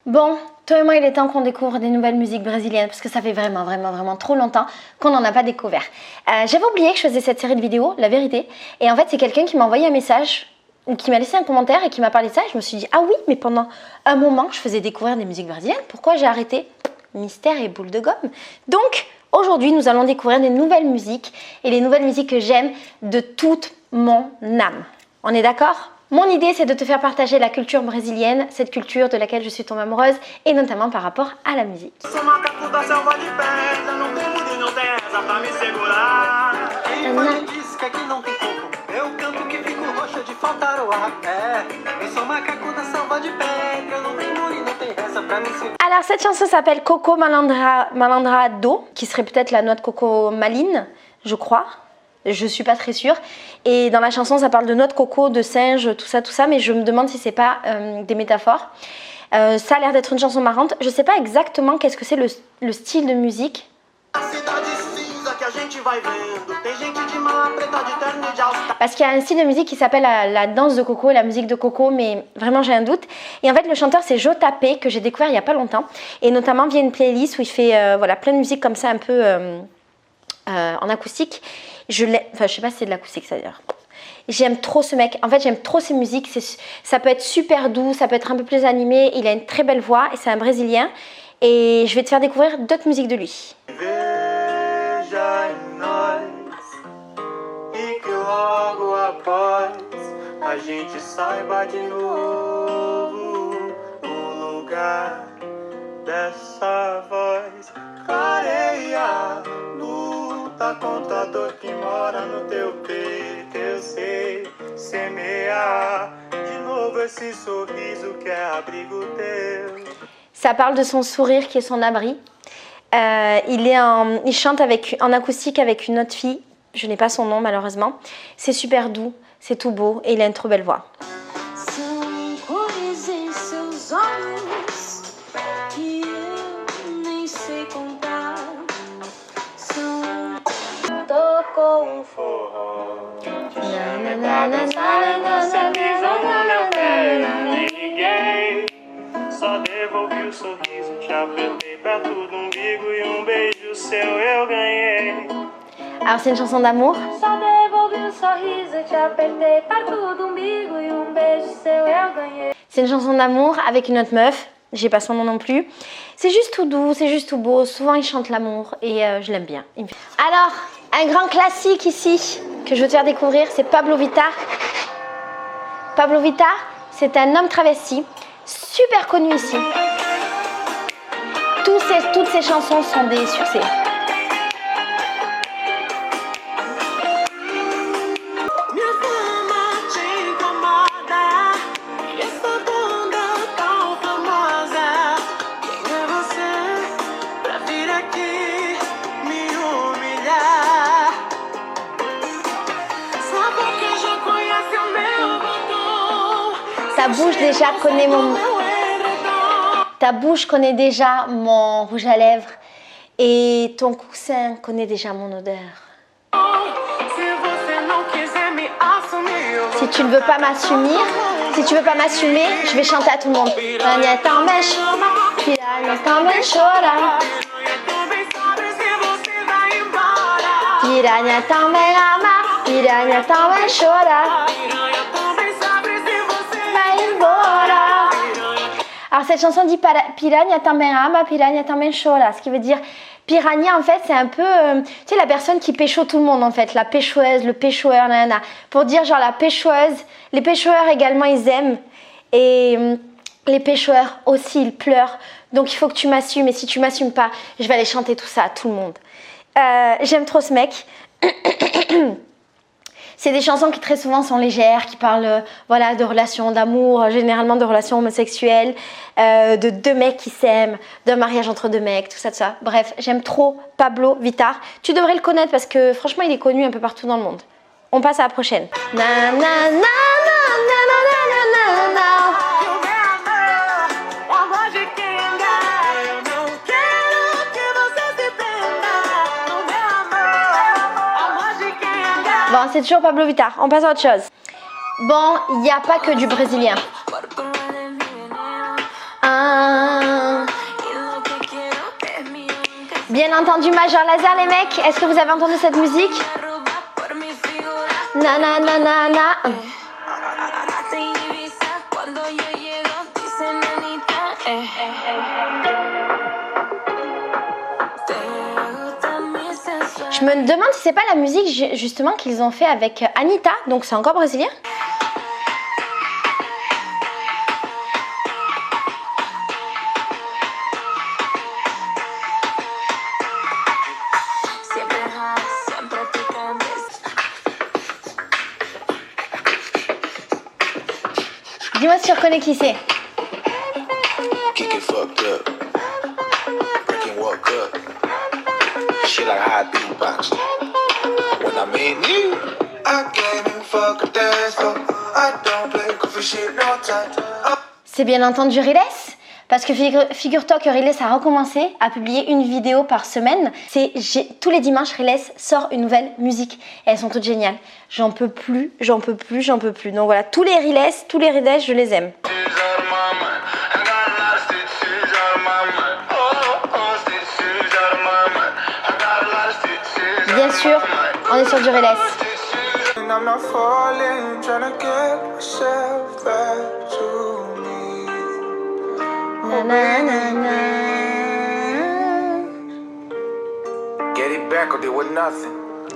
Bon, toi et moi, il est temps qu'on découvre des nouvelles musiques brésiliennes parce que ça fait vraiment trop longtemps qu'on n'en a pas découvert. J'avais oublié que je faisais cette série de vidéos, la vérité. Et en fait, c'est quelqu'un qui m'a envoyé un message ou qui m'a laissé un commentaire et qui m'a parlé de ça. Et je me suis dit, ah oui, mais pendant un moment, je faisais découvrir des musiques brésiliennes. Pourquoi j'ai arrêté? Mystère et boule de gomme. Donc, aujourd'hui, nous allons découvrir des nouvelles musiques et les nouvelles musiques que j'aime de toute mon âme. On est d'accord? Mon idée, c'est de te faire partager la culture brésilienne, cette culture de laquelle je suis tombée amoureuse, et notamment par rapport à la musique. Alors cette chanson s'appelle Coco Malandrado, qui serait peut-être la noix de coco maline, je crois. Je suis pas très sûre. Et dans la chanson, ça parle de noix de coco, de singe, tout ça, mais je me demande si c'est pas des métaphores. Ça a l'air d'être une chanson marrante. Je sais pas exactement qu'est-ce que c'est le style de musique. Parce qu'il y a un style de musique qui s'appelle la danse de coco, la musique de coco, mais vraiment j'ai un doute. Et en fait, le chanteur, c'est Joe Tapé, que j'ai découvert il y a pas longtemps. Et notamment via une playlist où il fait voilà, plein de musique comme ça, un peu en acoustique. Je sais pas si c'est de l'acoustique, ça d'ailleurs. J'aime trop ce mec. En fait, j'aime trop ses musiques. Ça peut être super doux, ça peut être un peu plus animé. Il a une très belle voix et c'est un Brésilien. Et je vais te faire découvrir d'autres musiques de lui. Ça parle de son sourire qui est son abri. Il chante en acoustique avec une autre fille. Je n'ai pas son nom malheureusement. C'est super doux, c'est tout beau et il a une trop belle voix. Alors c'est une chanson d'amour. C'est une chanson d'amour avec une autre meuf. J'ai pas son nom non plus. C'est juste tout doux, c'est juste tout beau. Souvent il chante l'amour et je l'aime bien. Alors, un grand classique ici que je veux te faire découvrir, c'est Pablo Vittar. Pablo Vittar, c'est un homme travesti, super connu ici. Toutes ses chansons sont des succès. Ta bouche connaît déjà mon rouge à lèvres et ton coussin connaît déjà mon odeur. Si tu ne veux pas m'assumer, je vais chanter à tout le monde. Piranha também chora. Piranha também ama, piranha também chora. Alors cette chanson dit Piranha também ama, piranha também chora, ce qui veut dire piranha en fait c'est un peu tu sais la personne qui pécho tout le monde en fait, la péchoise, le péchoeur, nanana. Pour dire genre la péchoise, les péchoeurs également ils aiment et les péchoeurs aussi ils pleurent, donc il faut que tu m'assumes et si tu m'assumes pas je vais aller chanter tout ça à tout le monde. J'aime trop ce mec. C'est des chansons qui très souvent sont légères, qui parlent voilà, de relations d'amour, généralement de relations homosexuelles, de deux mecs qui s'aiment, d'un mariage entre deux mecs, tout ça. Bref, j'aime trop Pablo Vittar. Tu devrais le connaître parce que franchement, il est connu un peu partout dans le monde. On passe à la prochaine. Na, na, na, na, na, na, na, na, na. Bon, c'est toujours Pablo Vittar. On passe à autre chose. Bon, il n'y a pas que du brésilien. Ah, Bien entendu, Major Lazer, les mecs. Est-ce que vous avez entendu cette musique? Na na na na na. Je me demande si c'est pas la musique justement qu'ils ont fait avec Anitta, donc c'est encore brésilien. Dis-moi si tu reconnais qui c'est. C'est bien entendu Riles, parce que figure-toi que Riles a recommencé à publier une vidéo par semaine. Tous les dimanches, Riles sort une nouvelle musique. Et elles sont toutes géniales. J'en peux plus, j'en peux plus, j'en peux plus. Donc voilà, tous les Riles, je les aime. Bien sûr, on est sur du Riles. Na, na, na, na.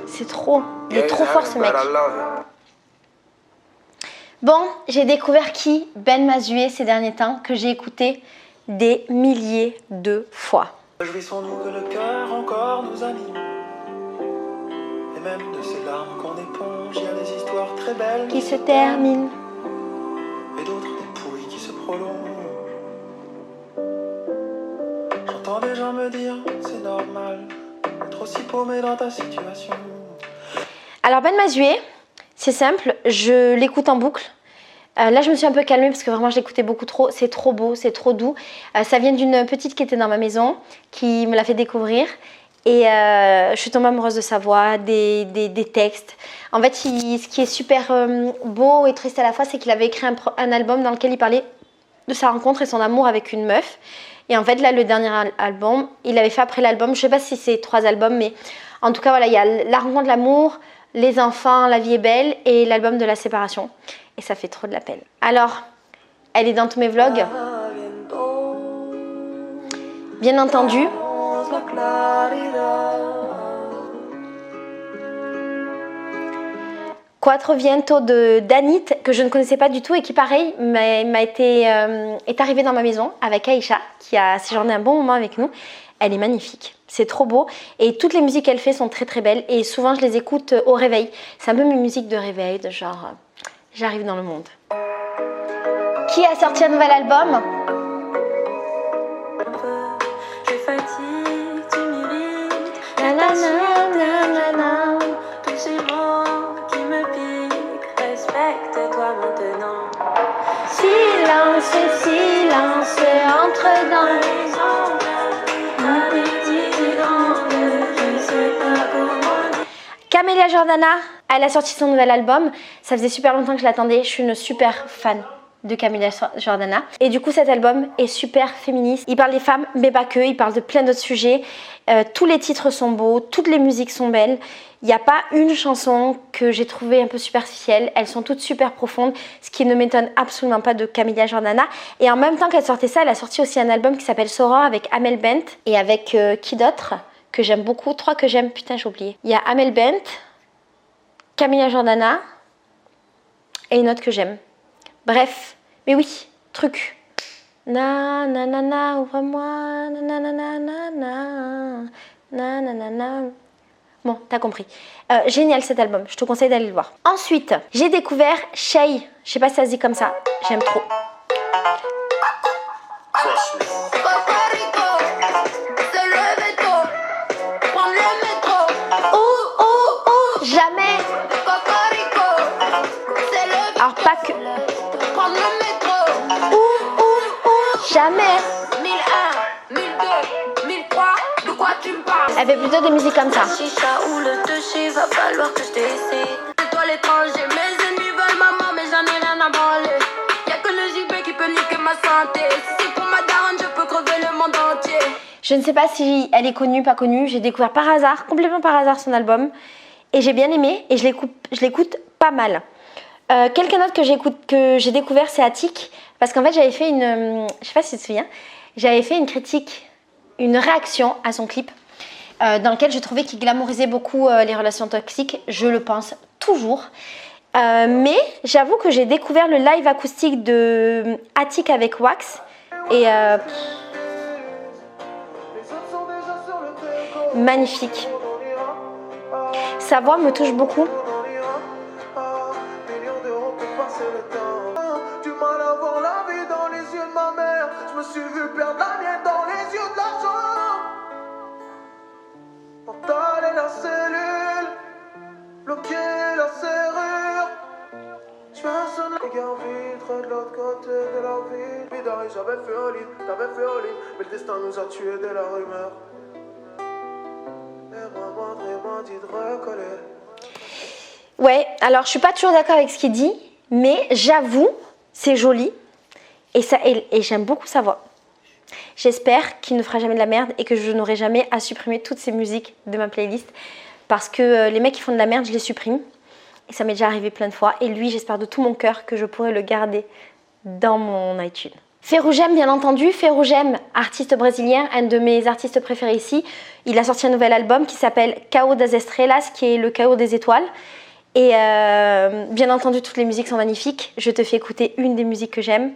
C'est trop, il est trop fort ce mec. Bon, j'ai découvert qui? Ben Mazué ces derniers temps, que j'ai écouté des milliers de fois. Jouissons-nous que le cœur encore nous anime. Et même de ces larmes qu'on éponge, il y a des histoires très belles qui se terminent. Et d'autres dépouilles qui se prolongent. J'entends des gens me dire, c'est normal, être aussi paumé dans ta situation. Alors Ben Mazué, c'est simple, je l'écoute en boucle. Là je me suis un peu calmée parce que vraiment je l'écoutais beaucoup trop, c'est trop beau, c'est trop doux. Ça vient d'une petite qui était dans ma maison, qui me l'a fait découvrir. Et je suis tombée amoureuse de sa voix, des textes. En fait, ce qui est super beau et triste à la fois, c'est qu'il avait écrit un album dans lequel il parlait de sa rencontre et son amour avec une meuf. Et en fait, là, le dernier album, il l'avait fait après l'album. Je sais pas si c'est 3 albums, mais en tout cas, voilà, il y a la rencontre de l'amour, les enfants, la vie est belle et l'album de la séparation. Et ça fait trop de la peine. Alors, elle est dans tous mes vlogs. Bien entendu. Quattro Viento de Danit, que je ne connaissais pas du tout et qui pareil est arrivée dans ma maison avec Aïcha qui a séjourné un bon moment avec nous. Elle est magnifique, c'est trop beau et toutes les musiques qu'elle fait sont très très belles et souvent je les écoute au réveil. C'est un peu mes musiques de réveil, de genre j'arrive dans le monde. Qui a sorti un nouvel album? Je fatigue, tu m'irrites. Tous ces mots qui me piquent. Respecte-toi maintenant. Silence, silence, entre dans les ondes. Camélia Jordana, elle a sorti son nouvel album. Ça faisait super longtemps que je l'attendais. Je suis une super fan de Camélia Jordana. Et du coup, cet album est super féministe. Il parle des femmes, mais pas que. Il parle de plein d'autres sujets. Tous les titres sont beaux. Toutes les musiques sont belles. Il n'y a pas une chanson que j'ai trouvée un peu superficielle. Elles sont toutes super profondes, ce qui ne m'étonne absolument pas de Camélia Jordana. Et en même temps qu'elle sortait ça, elle a sorti aussi un album qui s'appelle Soror avec Amel Bent et avec qui d'autre que j'aime beaucoup. 3 que j'aime, putain j'ai oublié. Il y a Amel Bent, Camélia Jordana et une autre que j'aime. Bref, mais oui, truc. Na na na na, ouvre-moi, na na na na na na na na na. Bon, t'as compris. Génial cet album, je te conseille d'aller le voir. Ensuite, j'ai découvert Shay. Je sais pas si ça se dit comme ça, j'aime trop. Jamais. Alors pas que. Jamais. 1001, 1002, 1003, de quoi tu me parles? Elle fait plutôt des musiques comme ça. Chicha ou le toucher, va falloir que je décide. Toi l'étranger, mes ennemis veulent maman, mais j'en ai rien à branler. Y'a que le JB qui peut niquer ma santé. Si c'est pour ma daronne, je peux crever le monde entier. Je ne sais pas si elle est connue, pas connue. J'ai découvert par hasard, complètement par hasard son album. Et j'ai bien aimé et je l'écoute pas mal. Quelqu'un d'autre que j'ai découvert, c'est Attic. Parce qu'en fait, j'avais fait une... je sais pas si tu te souviens. J'avais fait une critique, une réaction à son clip. Dans lequel je trouvais qu'il glamourisait beaucoup les relations toxiques. Je le pense toujours. Mais j'avoue que j'ai découvert le live acoustique de Attic avec Wax. Et... magnifique. Sa voix me touche beaucoup. J'avais fait all in, t'avais fait all in, mais le destin nous a tués dès la rumeur. Et maman m'a dit de recoller. Ouais, alors je suis pas toujours d'accord avec ce qu'il dit, mais j'avoue, c'est joli et j'aime beaucoup sa voix. J'espère qu'il ne fera jamais de la merde et que je n'aurai jamais à supprimer toutes ces musiques de ma playlist parce que les mecs qui font de la merde, je les supprime. Et ça m'est déjà arrivé plein de fois. Et lui, j'espère de tout mon cœur que je pourrai le garder dans mon iTunes. Ferrugem, bien entendu. Ferrugem, artiste brésilien, un de mes artistes préférés ici. Il a sorti un nouvel album qui s'appelle Chaos das Estrelas, qui est le chaos des étoiles. Et bien entendu, toutes les musiques sont magnifiques. Je te fais écouter une des musiques que j'aime.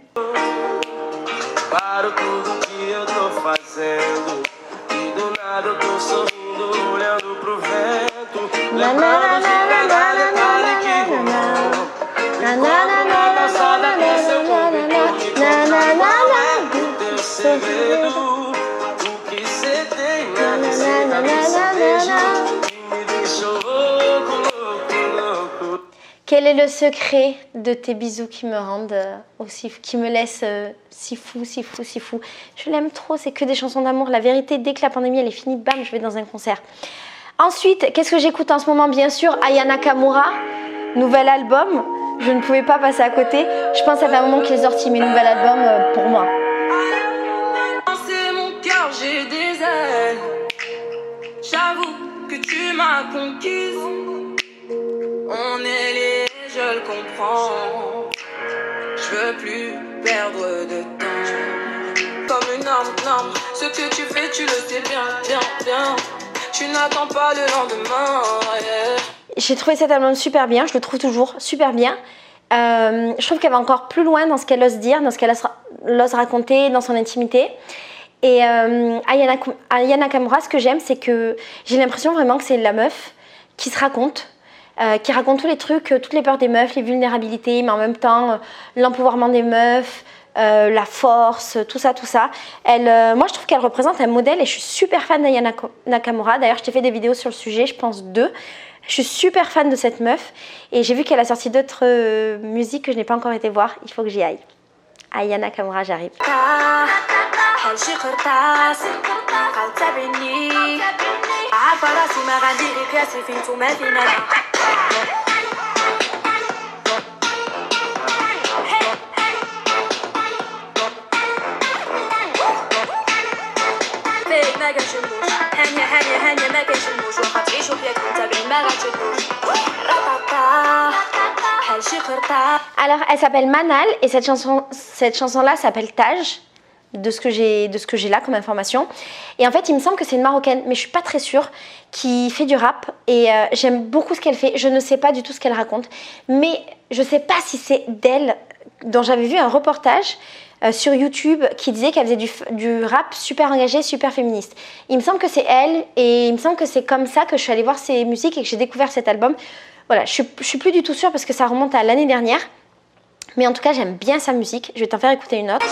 Quel est le secret de tes bisous qui me rendent aussi, qui me laissent si fou, si fou, si fou. Je l'aime trop, c'est que des chansons d'amour. La vérité, dès que la pandémie elle est finie, bam, je vais dans un concert. Ensuite, qu'est-ce que j'écoute en ce moment? Bien sûr, Aya Nakamura, nouvel album. Je ne pouvais pas passer à côté. Je pense que ça fait un moment qu'il est sorti, mais nouvel album pour moi. C'est mon cœur, j'ai des ailes. J'avoue que tu m'as conquise. On est liés, je le comprends. Je veux plus perdre de temps. Comme une norme, ce que tu fais, tu le sais bien. Tu n'attends pas le lendemain. Yeah. J'ai trouvé cet album super bien, je le trouve toujours super bien. Je trouve qu'elle va encore plus loin dans ce qu'elle ose dire, dans ce qu'elle ose raconter, dans son intimité. Et Aya Nakamura, ce que j'aime, c'est que j'ai l'impression vraiment que c'est la meuf qui se raconte. Qui raconte tous les trucs, toutes les peurs des meufs, les vulnérabilités, mais en même temps l'empouvoirment des meufs, la force, tout ça. Moi, je trouve qu'elle représente un modèle et je suis super fan d'Aya Nakamura. D'ailleurs, je t'ai fait des vidéos sur le sujet, je pense 2. Je suis super fan de cette meuf et j'ai vu qu'elle a sorti d'autres musiques que je n'ai pas encore été voir. Il faut que j'y aille. Aya Nakamura, j'arrive. Alors, elle s'appelle Manal et cette chanson-là s'appelle Taj, de ce que j'ai là comme information. Et en fait, il me semble que c'est une Marocaine, mais je suis pas très sûre, qui fait du rap. Et j'aime beaucoup ce qu'elle fait. Je ne sais pas du tout ce qu'elle raconte, mais je sais pas si c'est d'elle, dont j'avais vu un reportage sur YouTube qui disait qu'elle faisait du rap super engagé, super féministe. Il me semble que c'est elle et il me semble que c'est comme ça que je suis allée voir ses musiques et que j'ai découvert cet album. Voilà, je suis plus du tout sûre parce que ça remonte à l'année dernière. Mais en tout cas, j'aime bien sa musique. Je vais t'en faire écouter une autre.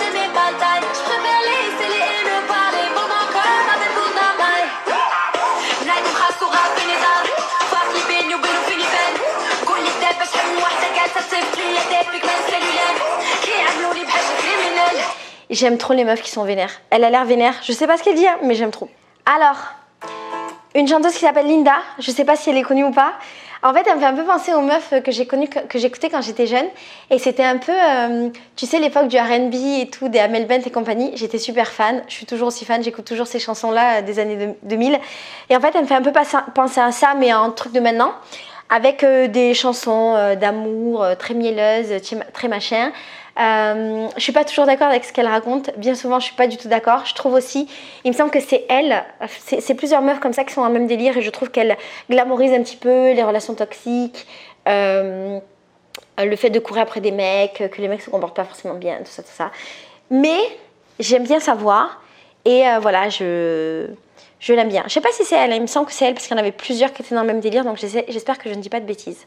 J'aime trop les meufs qui sont vénères. Elle a l'air vénère. Je sais pas ce qu'elle dit, mais j'aime trop. Alors, une chanteuse qui s'appelle Linda. Je sais pas si elle est connue ou pas. En fait, elle me fait un peu penser aux meufs que j'ai connues, que j'écoutais quand j'étais jeune. Et c'était un peu, tu sais, l'époque du R&B et tout, des Amel Bent et compagnie. J'étais super fan. Je suis toujours aussi fan. J'écoute toujours ces chansons-là des années 2000. Et en fait, elle me fait un peu penser à ça, mais un truc de maintenant. Avec des chansons d'amour très mielleuses, très machin. Je suis pas toujours d'accord avec ce qu'elle raconte. Bien souvent, je suis pas du tout d'accord. Je trouve aussi, il me semble que c'est elle, c'est plusieurs meufs comme ça qui sont dans le même délire et je trouve qu'elle glamorise un petit peu les relations toxiques, le fait de courir après des mecs, que les mecs se comportent pas forcément bien, tout ça. Mais j'aime bien sa voix et voilà, je l'aime bien. Je sais pas si c'est elle, il me semble que c'est elle parce qu'il y en avait plusieurs qui étaient dans le même délire, donc j'espère que je ne dis pas de bêtises.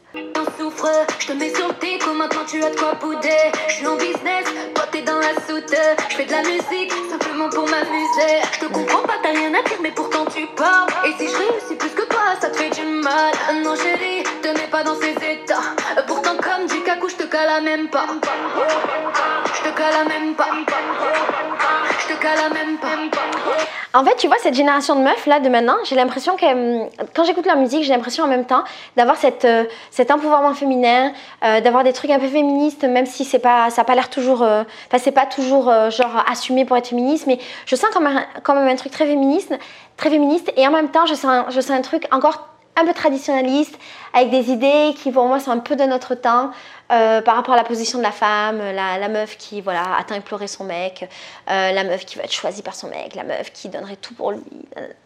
Souffre, je te mets sur le déco, maintenant tu as de quoi bouder. Je suis en business, toi t'es dans la soute. Je fais de la musique, simplement pour m'amuser. Je te comprends pas, t'as rien à dire, mais pourtant tu parles. Et si je réussis plus que toi, ça te fait du mal. Non chérie, te mets pas dans ces états. Pourtant comme du cacou, je te cala même pas. Je te cala même pas. Je te cala même pas. En fait, tu vois, cette génération de meufs là de maintenant, j'ai l'impression que quand j'écoute leur musique, j'ai l'impression en même temps d'avoir cet empouvoirment féminin, d'avoir des trucs un peu féministes, même si ça a pas l'air toujours, c'est pas toujours genre assumé pour être féministe, mais je sens quand même un truc très féministe, et en même temps, je sens un truc encore un peu traditionnaliste, avec des idées qui pour moi sont un peu de notre temps, par rapport à la position de la femme, la meuf qui voilà, attend et pleurer son mec, la meuf qui va être choisie par son mec, la meuf qui donnerait tout pour lui,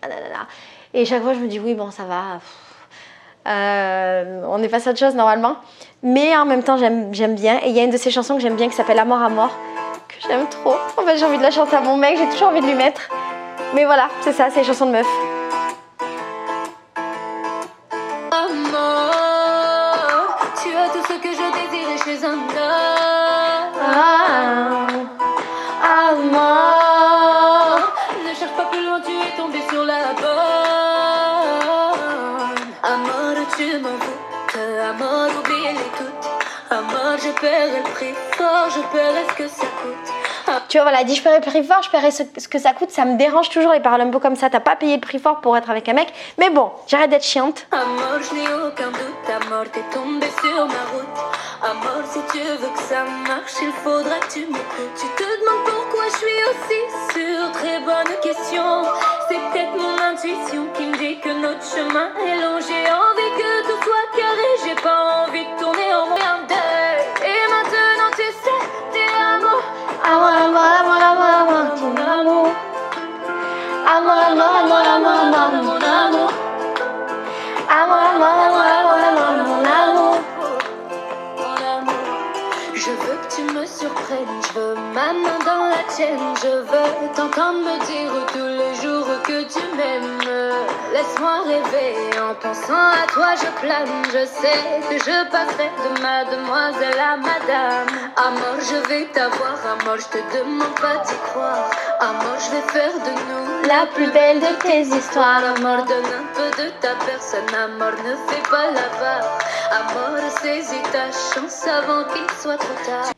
nanana. Et chaque fois je me dis oui bon ça va, on est passé à autre chose normalement, mais en même temps j'aime bien, et il y a une de ces chansons que j'aime bien qui s'appelle Amour à mort, que j'aime trop, en fait j'ai envie de la chanter à mon mec, j'ai toujours envie de lui mettre, mais voilà c'est ça, c'est les chansons de meufs. Tu as tout ce que je désirais chez un homme. Amour. Ne cherche pas plus loin, tu es tombé sur la bonne. Amour, tu m'en fous. Amour, oublie-les toutes. Amour, je paierai le prix fort, je paierai ce que ça coûte. Tu vois, voilà, elle dit je paierai le prix fort, je paierai ce que ça coûte. Ça me dérange toujours les paroles un peu comme ça. T'as pas payé le prix fort pour être avec un mec. Mais bon, j'arrête d'être chiante. Amour, je n'ai aucun doute. Amour, t'es tombé sur ma route. Amour, si tu veux que ça marche, il faudra que tu m'écoutes. Tu te demandes pourquoi je suis aussi sûre. Très bonne question. C'est peut-être mon intuition qui me dit que notre chemin est long. J'ai envie que tout soit carré. J'ai pas envie de tourner en rond. Et maintenant, tu sais, t'es amour. Amour, amour, amour, amour, amour, ton amour. Amour, amour, amour, amour, amour, mon amour. Amour, amour, amour, amour, amour, mon amour. Je veux que tu me surprennes, je veux ma main dans la tienne. Je veux t'entendre me dire tous les jours que tu m'aimes. Laisse-moi rêver, en pensant à toi je plane. Je sais que je passerai de mademoiselle à madame. Amour, je vais t'avoir, amour, je te demande pas d'y croire. Amour, je vais faire de nous La plus belle de tes histoires. Amour, donne un peu de ta personne. Amour, ne fais pas la barre. Amour, saisis ta chance avant qu'il soit trop tard.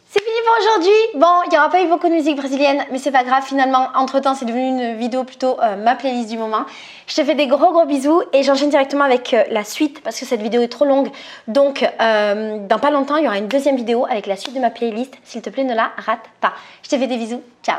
C'est fini pour aujourd'hui. Bon, il n'y aura pas eu beaucoup de musique brésilienne, mais c'est pas grave. Finalement, entre-temps, c'est devenu une vidéo plutôt ma playlist du moment. Je te fais des gros bisous et j'enchaîne directement avec la suite parce que cette vidéo est trop longue. Donc, dans pas longtemps, il y aura une deuxième vidéo avec la suite de ma playlist. S'il te plaît, ne la rate pas. Je te fais des bisous. Ciao.